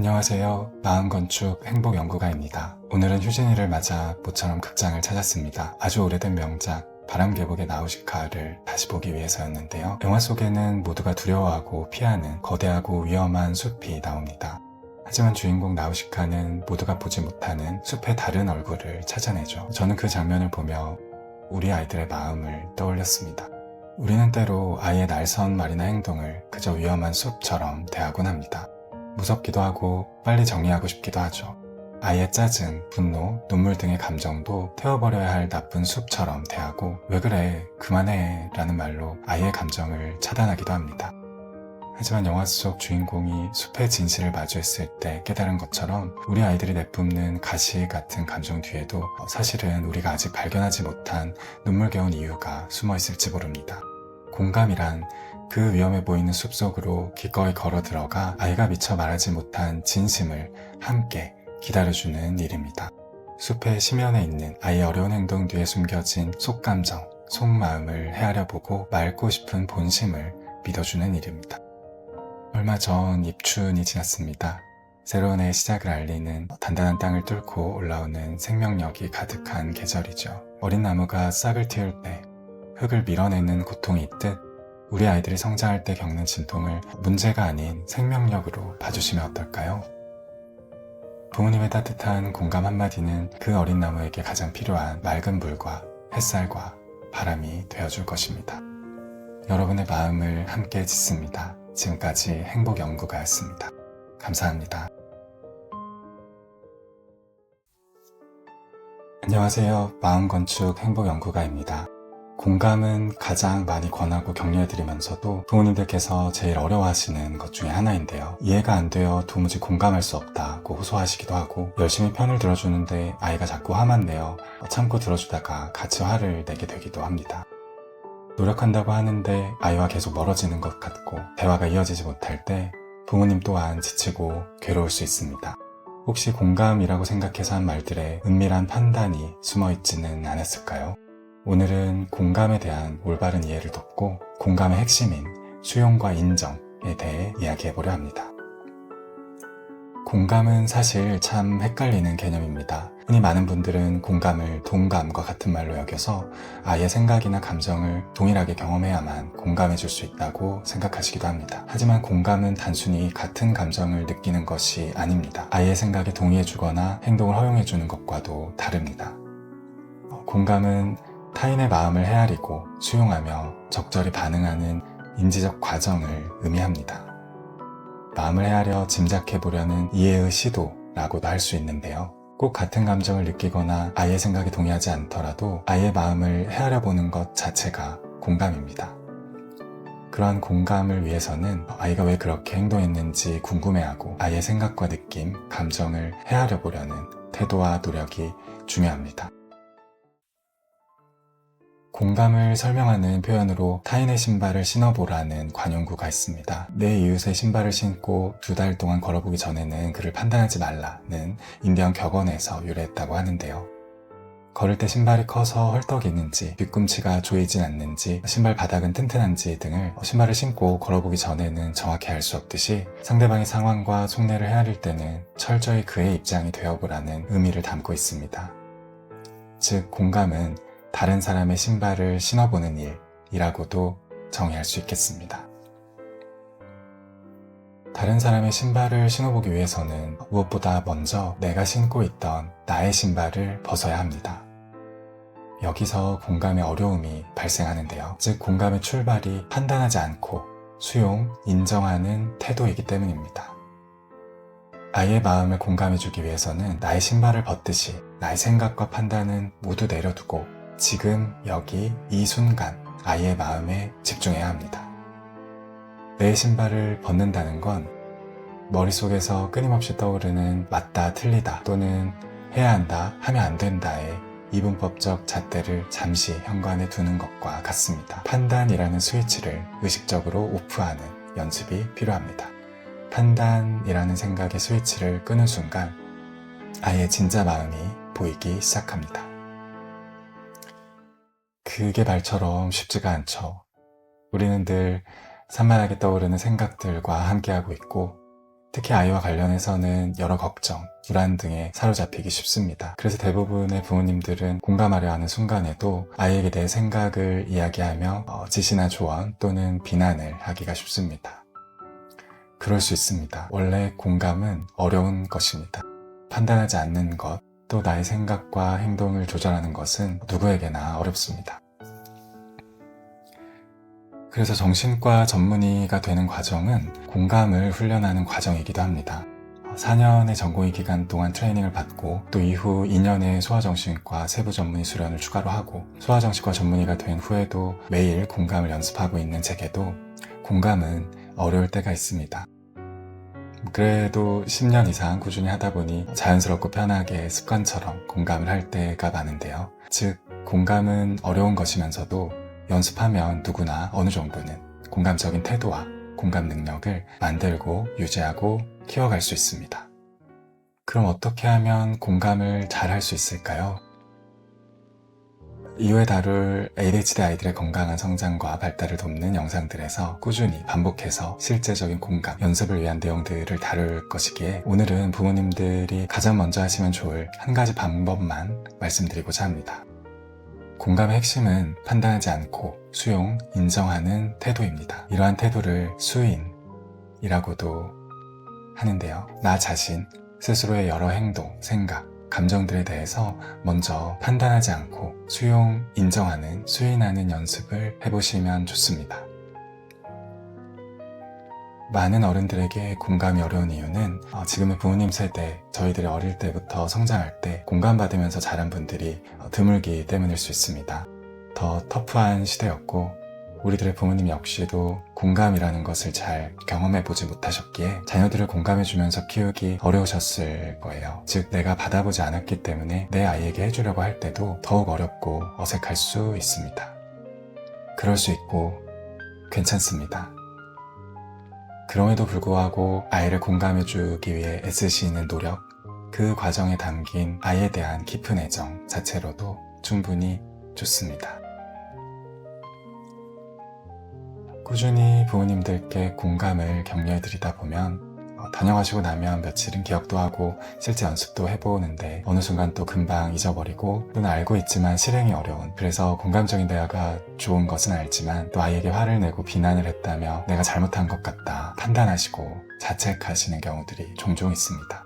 안녕하세요. 마음건축 행복연구가입니다. 오늘은 휴진이를 맞아 모처럼 극장을 찾았습니다. 아주 오래된 명작 바람계곡의 나우시카를 다시 보기 위해서였는데요. 영화 속에는 모두가 두려워하고 피하는 거대하고 위험한 숲이 나옵니다. 하지만 주인공 나우시카는 모두가 보지 못하는 숲의 다른 얼굴을 찾아내죠. 저는 그 장면을 보며 우리 아이들의 마음을 떠올렸습니다. 우리는 때로 아이의 날선 말이나 행동을 그저 위험한 숲처럼 대하곤 합니다. 무섭기도 하고 빨리 정리하고 싶기도 하죠. 아이의 짜증, 분노, 눈물 등의 감정도 태워버려야 할 나쁜 숲처럼 대하고 왜 그래, 그만해 라는 말로 아이의 감정을 차단하기도 합니다. 하지만 영화 속 주인공이 숲의 진실을 마주했을 때 깨달은 것처럼 우리 아이들이 내뿜는 가시 같은 감정 뒤에도 사실은 우리가 아직 발견하지 못한 눈물겨운 이유가 숨어 있을지 모릅니다. 공감이란 그 위험해 보이는 숲속으로 기꺼이 걸어 들어가 아이가 미처 말하지 못한 진심을 함께 기다려주는 일입니다. 숲의 심연에 있는 아이의 어려운 행동 뒤에 숨겨진 속감정, 속마음을 헤아려 보고 맑고 싶은 본심을 믿어주는 일입니다. 얼마 전 입춘이 지났습니다. 새로운 해의 시작을 알리는 단단한 땅을 뚫고 올라오는 생명력이 가득한 계절이죠. 어린 나무가 싹을 틔울 때 흙을 밀어내는 고통이 있듯 우리 아이들이 성장할 때 겪는 진통을 문제가 아닌 생명력으로 봐주시면 어떨까요? 부모님의 따뜻한 공감 한마디는 그 어린 나무에게 가장 필요한 맑은 물과 햇살과 바람이 되어줄 것입니다. 여러분의 마음을 함께 짓습니다. 지금까지 행복연구가였습니다. 감사합니다. 안녕하세요. 마음건축 행복연구가입니다. 공감은 가장 많이 권하고 격려해드리면서도 부모님들께서 제일 어려워하시는 것 중에 하나인데요. 이해가 안 되어 도무지 공감할 수 없다고 호소하시기도 하고 열심히 편을 들어주는데 아이가 자꾸 화만 내어 참고 들어주다가 같이 화를 내게 되기도 합니다. 노력한다고 하는데 아이와 계속 멀어지는 것 같고 대화가 이어지지 못할 때 부모님 또한 지치고 괴로울 수 있습니다. 혹시 공감이라고 생각해서 한 말들에 은밀한 판단이 숨어있지는 않았을까요? 오늘은 공감에 대한 올바른 이해를 돕고 공감의 핵심인 수용과 인정에 대해 이야기해보려 합니다. 공감은 사실 참 헷갈리는 개념입니다. 흔히 많은 분들은 공감을 동감과 같은 말로 여겨서 아이의 생각이나 감정을 동일하게 경험해야만 공감해줄 수 있다고 생각하시기도 합니다. 하지만 공감은 단순히 같은 감정을 느끼는 것이 아닙니다. 아이의 생각에 동의해주거나 행동을 허용해주는 것과도 다릅니다. 공감은 타인의 마음을 헤아리고 수용하며 적절히 반응하는 인지적 과정을 의미합니다. 마음을 헤아려 짐작해보려는 이해의 시도라고도 할 수 있는데요. 꼭 같은 감정을 느끼거나 아이의 생각에 동의하지 않더라도 아이의 마음을 헤아려보는 것 자체가 공감입니다. 그러한 공감을 위해서는 아이가 왜 그렇게 행동했는지 궁금해하고 아이의 생각과 느낌, 감정을 헤아려보려는 태도와 노력이 중요합니다. 공감을 설명하는 표현으로 타인의 신발을 신어보라는 관용구가 있습니다. 내 이웃의 신발을 신고 2달 동안 걸어보기 전에는 그를 판단하지 말라는 인디언 격언에서 유래했다고 하는데요. 걸을 때 신발이 커서 헐떡이는지, 뒤꿈치가 조이진 않는지, 신발 바닥은 튼튼한지 등을 신발을 신고 걸어보기 전에는 정확히 알 수 없듯이 상대방의 상황과 속내를 헤아릴 때는 철저히 그의 입장이 되어보라는 의미를 담고 있습니다. 즉, 공감은 다른 사람의 신발을 신어보는 일이라고도 정의할 수 있겠습니다. 다른 사람의 신발을 신어보기 위해서는 무엇보다 먼저 내가 신고 있던 나의 신발을 벗어야 합니다. 여기서 공감의 어려움이 발생하는데요. 즉, 공감의 출발이 판단하지 않고 수용, 인정하는 태도이기 때문입니다. 아이의 마음을 공감해주기 위해서는 나의 신발을 벗듯이 나의 생각과 판단은 모두 내려두고 지금, 여기, 이 순간 아이의 마음에 집중해야 합니다. 내 신발을 벗는다는 건 머릿속에서 끊임없이 떠오르는 맞다, 틀리다 또는 해야 한다, 하면 안 된다의 이분법적 잣대를 잠시 현관에 두는 것과 같습니다. 판단이라는 스위치를 의식적으로 오프하는 연습이 필요합니다. 판단이라는 생각의 스위치를 끄는 순간 아이의 진짜 마음이 보이기 시작합니다. 그게 말처럼 쉽지가 않죠. 우리는 늘 산만하게 떠오르는 생각들과 함께하고 있고 특히 아이와 관련해서는 여러 걱정, 불안 등에 사로잡히기 쉽습니다. 그래서 대부분의 부모님들은 공감하려 하는 순간에도 아이에게 내 생각을 이야기하며 지시나 조언 또는 비난을 하기가 쉽습니다. 그럴 수 있습니다. 원래 공감은 어려운 것입니다. 판단하지 않는 것, 또 나의 생각과 행동을 조절하는 것은 누구에게나 어렵습니다. 그래서 정신과 전문의가 되는 과정은 공감을 훈련하는 과정이기도 합니다. 4년의 전공의 기간 동안 트레이닝을 받고 또 이후 2년의 소아정신과 세부 전문의 수련을 추가로 하고 소아정신과 전문의가 된 후에도 매일 공감을 연습하고 있는 제게도 공감은 어려울 때가 있습니다. 그래도 10년 이상 꾸준히 하다 보니 자연스럽고 편하게 습관처럼 공감을 할 때가 많은데요. 즉, 공감은 어려운 것이면서도 연습하면 누구나 어느 정도는 공감적인 태도와 공감 능력을 만들고 유지하고 키워갈 수 있습니다. 그럼 어떻게 하면 공감을 잘 할 수 있을까요? 이후에 다룰 ADHD 아이들의 건강한 성장과 발달을 돕는 영상들에서 꾸준히 반복해서 실제적인 공감, 연습을 위한 내용들을 다룰 것이기에 오늘은 부모님들이 가장 먼저 하시면 좋을 한 가지 방법만 말씀드리고자 합니다. 공감의 핵심은 판단하지 않고 수용, 인정하는 태도입니다. 이러한 태도를 수인이라고도 하는데요. 나 자신, 스스로의 여러 행동, 생각, 감정들에 대해서 먼저 판단하지 않고 수용, 인정하는, 수인하는 연습을 해보시면 좋습니다. 많은 어른들에게 공감이 어려운 이유는 지금의 부모님 세대, 저희들이 어릴 때부터 성장할 때 공감받으면서 자란 분들이 드물기 때문일 수 있습니다. 더 터프한 시대였고 우리들의 부모님 역시도 공감이라는 것을 잘 경험해보지 못하셨기에 자녀들을 공감해주면서 키우기 어려우셨을 거예요. 즉, 내가 받아보지 않았기 때문에 내 아이에게 해주려고 할 때도 더욱 어렵고 어색할 수 있습니다. 그럴 수 있고 괜찮습니다. 그럼에도 불구하고 아이를 공감해주기 위해 애쓰시는 노력, 그 과정에 담긴 아이에 대한 깊은 애정 자체로도 충분히 좋습니다. 꾸준히 부모님들께 공감을 격려해드리다 보면 다녀가시고 나면 며칠은 기억도 하고 실제 연습도 해보는데 어느 순간 또 금방 잊어버리고 또는 알고 있지만 실행이 어려운, 그래서 공감적인 대화가 좋은 것은 알지만 또 아이에게 화를 내고 비난을 했다며 내가 잘못한 것 같다 판단하시고 자책하시는 경우들이 종종 있습니다.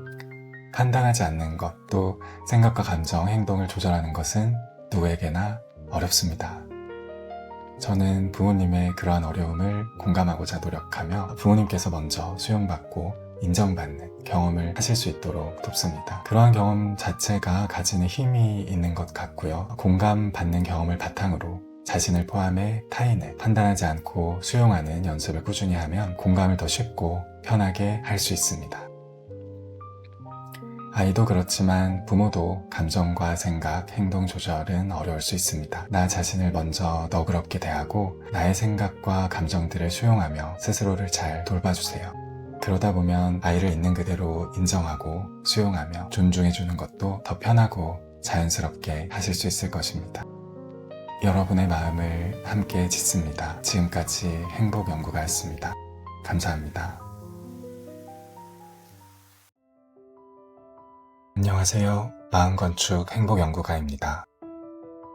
판단하지 않는 것, 또 생각과 감정, 행동을 조절하는 것은 누구에게나 어렵습니다. 저는 부모님의 그러한 어려움을 공감하고자 노력하며 부모님께서 먼저 수용받고 인정받는 경험을 하실 수 있도록 돕습니다. 그러한 경험 자체가 가지는 힘이 있는 것 같고요. 공감받는 경험을 바탕으로 자신을 포함해 타인을 판단하지 않고 수용하는 연습을 꾸준히 하면 공감을 더 쉽고 편하게 할 수 있습니다. 아이도 그렇지만 부모도 감정과 생각, 행동 조절은 어려울 수 있습니다. 나 자신을 먼저 너그럽게 대하고 나의 생각과 감정들을 수용하며 스스로를 잘 돌봐주세요. 그러다 보면 아이를 있는 그대로 인정하고 수용하며 존중해주는 것도 더 편하고 자연스럽게 하실 수 있을 것입니다. 여러분의 마음을 함께 짓습니다. 지금까지 행복연구가였습니다. 감사합니다. 안녕하세요. 마음건축 행복연구가입니다.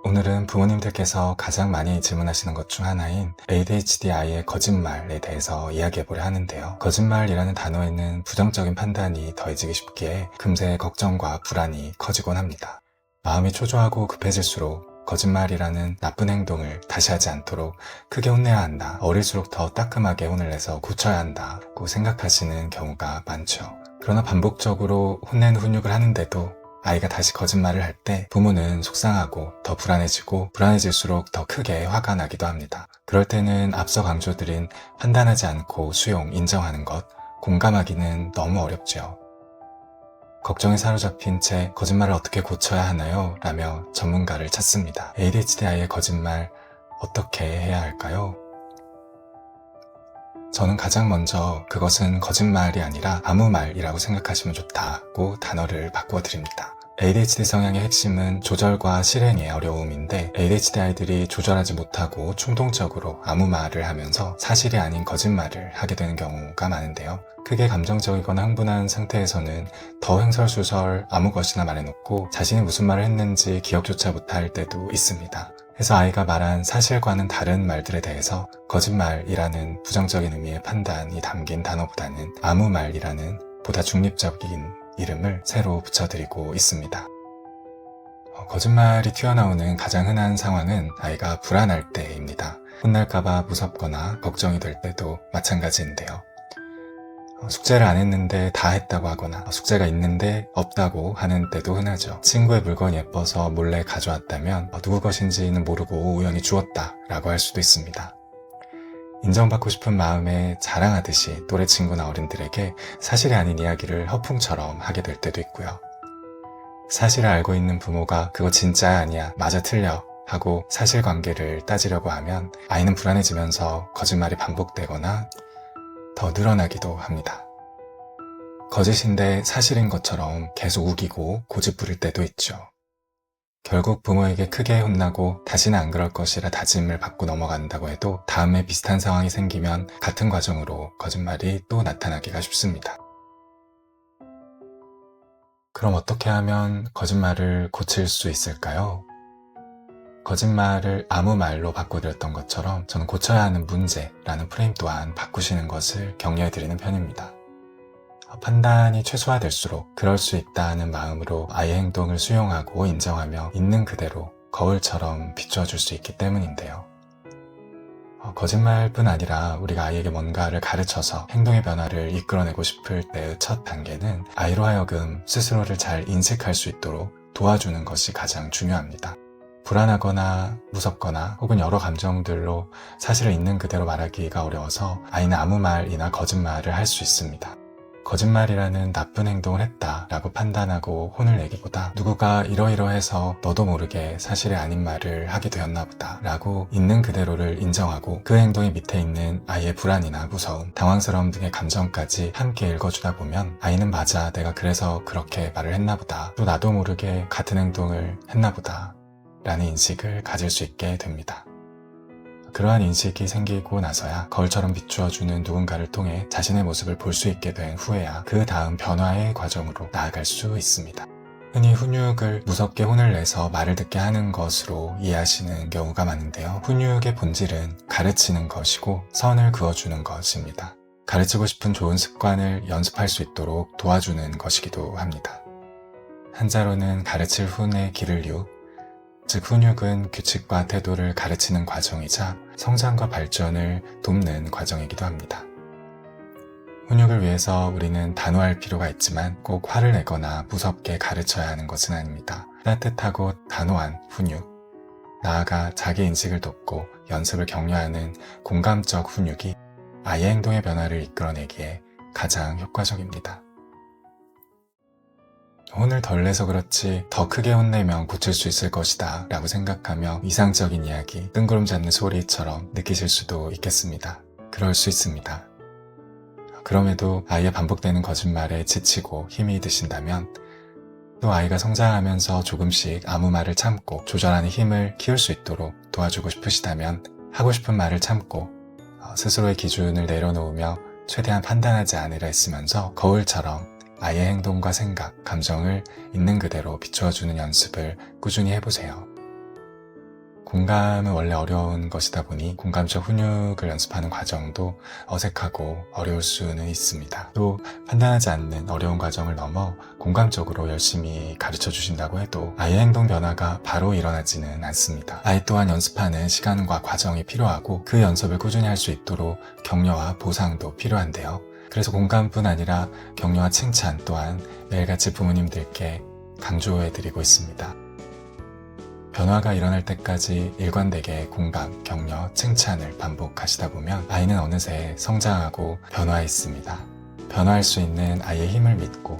오늘은 부모님들께서 가장 많이 질문하시는 것 중 하나인 ADHD 아이의 거짓말에 대해서 이야기해보려 하는데요. 거짓말이라는 단어에는 부정적인 판단이 더해지기 쉽기에 금세 걱정과 불안이 커지곤 합니다. 마음이 초조하고 급해질수록 거짓말이라는 나쁜 행동을 다시 하지 않도록 크게 혼내야 한다. 어릴수록 더 따끔하게 혼을 내서 고쳐야 한다고 생각하시는 경우가 많죠. 그러나 반복적으로 혼내는 훈육을 하는데도 아이가 다시 거짓말을 할 때 부모는 속상하고 더 불안해지고 불안해질수록 더 크게 화가 나기도 합니다. 그럴 때는 앞서 강조드린 판단하지 않고 수용, 인정하는 것, 공감하기는 너무 어렵죠. 걱정에 사로잡힌 채 거짓말을 어떻게 고쳐야 하나요? 라며 전문가를 찾습니다. ADHD 아이의 거짓말 어떻게 해야 할까요? 저는 가장 먼저 그것은 거짓말이 아니라 아무 말이라고 생각하시면 좋다고 단어를 바꾸어 드립니다. ADHD 성향의 핵심은 조절과 실행의 어려움인데 ADHD 아이들이 조절하지 못하고 충동적으로 아무 말을 하면서 사실이 아닌 거짓말을 하게 되는 경우가 많은데요. 크게 감정적이거나 흥분한 상태에서는 더 횡설수설 아무 것이나 말해놓고 자신이 무슨 말을 했는지 기억조차 못할 때도 있습니다. 그래서 아이가 말한 사실과는 다른 말들에 대해서 거짓말이라는 부정적인 의미의 판단이 담긴 단어보다는 아무 말이라는 보다 중립적인 이름을 새로 붙여드리고 있습니다. 거짓말이 튀어나오는 가장 흔한 상황은 아이가 불안할 때입니다. 혼날까봐 무섭거나 걱정이 될 때도 마찬가지인데요. 숙제를 안 했는데 다 했다고 하거나 숙제가 있는데 없다고 하는 때도 흔하죠. 친구의 물건이 예뻐서 몰래 가져왔다면 누구 것인지는 모르고 우연히 주웠다 라고 할 수도 있습니다. 인정받고 싶은 마음에 자랑하듯이 또래 친구나 어른들에게 사실이 아닌 이야기를 허풍처럼 하게 될 때도 있고요. 사실을 알고 있는 부모가 그거 진짜야 아니야 맞아 틀려 하고 사실관계를 따지려고 하면 아이는 불안해지면서 거짓말이 반복되거나 더 늘어나기도 합니다. 거짓인데 사실인 것처럼 계속 우기고 고집 부릴 때도 있죠. 결국 부모에게 크게 혼나고 다시는 안 그럴 것이라 다짐을 받고 넘어간다고 해도 다음에 비슷한 상황이 생기면 같은 과정으로 거짓말이 또 나타나기가 쉽습니다. 그럼 어떻게 하면 거짓말을 고칠 수 있을까요? 거짓말을 아무 말로 바꿔드렸던 것처럼 저는 고쳐야 하는 문제라는 프레임 또한 바꾸시는 것을 격려해드리는 편입니다. 판단이 최소화될수록 그럴 수 있다는 마음으로 아이의 행동을 수용하고 인정하며 있는 그대로 거울처럼 비추어줄 수 있기 때문인데요. 거짓말뿐 아니라 우리가 아이에게 뭔가를 가르쳐서 행동의 변화를 이끌어내고 싶을 때의 첫 단계는 아이로 하여금 스스로를 잘 인식할 수 있도록 도와주는 것이 가장 중요합니다. 불안하거나 무섭거나 혹은 여러 감정들로 사실을 있는 그대로 말하기가 어려워서 아이는 아무 말이나 거짓말을 할 수 있습니다. 거짓말이라는 나쁜 행동을 했다라고 판단하고 혼을 내기보다 누구가 이러이러해서 너도 모르게 사실이 아닌 말을 하게 되었나 보다 라고 있는 그대로를 인정하고 그 행동의 밑에 있는 아이의 불안이나 무서움, 당황스러움 등의 감정까지 함께 읽어주다 보면 아이는 맞아 내가 그래서 그렇게 말을 했나 보다 또 나도 모르게 같은 행동을 했나 보다 라는 인식을 가질 수 있게 됩니다. 그러한 인식이 생기고 나서야 거울처럼 비추어주는 누군가를 통해 자신의 모습을 볼 수 있게 된 후에야 그 다음 변화의 과정으로 나아갈 수 있습니다. 흔히 훈육을 무섭게 혼을 내서 말을 듣게 하는 것으로 이해하시는 경우가 많은데요. 훈육의 본질은 가르치는 것이고 선을 그어주는 것입니다. 가르치고 싶은 좋은 습관을 연습할 수 있도록 도와주는 것이기도 합니다. 한자로는 가르칠 훈의 기를 육, 즉 훈육은 규칙과 태도를 가르치는 과정이자 성장과 발전을 돕는 과정이기도 합니다. 훈육을 위해서 우리는 단호할 필요가 있지만 꼭 화를 내거나 무섭게 가르쳐야 하는 것은 아닙니다. 따뜻하고 단호한 훈육, 나아가 자기 인식을 돕고 연습을 격려하는 공감적 훈육이 아이의 행동의 변화를 이끌어내기에 가장 효과적입니다. 혼을 덜 내서 그렇지 더 크게 혼내면 고칠 수 있을 것이다 라고 생각하며 이상적인 이야기, 뜬구름 잡는 소리처럼 느끼실 수도 있겠습니다. 그럴 수 있습니다. 그럼에도 아이의 반복되는 거짓말에 지치고 힘이 드신다면 또 아이가 성장하면서 조금씩 아무 말을 참고 조절하는 힘을 키울 수 있도록 도와주고 싶으시다면 하고 싶은 말을 참고 스스로의 기준을 내려놓으며 최대한 판단하지 않으려 했으면서 거울처럼 아이의 행동과 생각, 감정을 있는 그대로 비추어주는 연습을 꾸준히 해보세요. 공감은 원래 어려운 것이다 보니 공감적 훈육을 연습하는 과정도 어색하고 어려울 수는 있습니다. 또 판단하지 않는 어려운 과정을 넘어 공감적으로 열심히 가르쳐 주신다고 해도 아이의 행동 변화가 바로 일어나지는 않습니다. 아이 또한 연습하는 시간과 과정이 필요하고 그 연습을 꾸준히 할 수 있도록 격려와 보상도 필요한데요. 그래서 공감뿐 아니라 격려와 칭찬 또한 매일같이 부모님들께 강조해드리고 있습니다. 변화가 일어날 때까지 일관되게 공감, 격려, 칭찬을 반복하시다 보면 아이는 어느새 성장하고 변화했습니다. 변화할 수 있는 아이의 힘을 믿고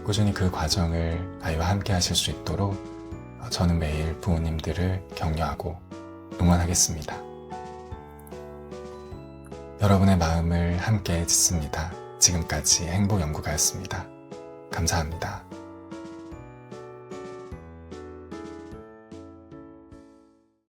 꾸준히 그 과정을 아이와 함께 하실 수 있도록 저는 매일 부모님들을 격려하고 응원하겠습니다. 여러분의 마음을 함께 짓습니다. 지금까지 행복연구가였습니다. 감사합니다.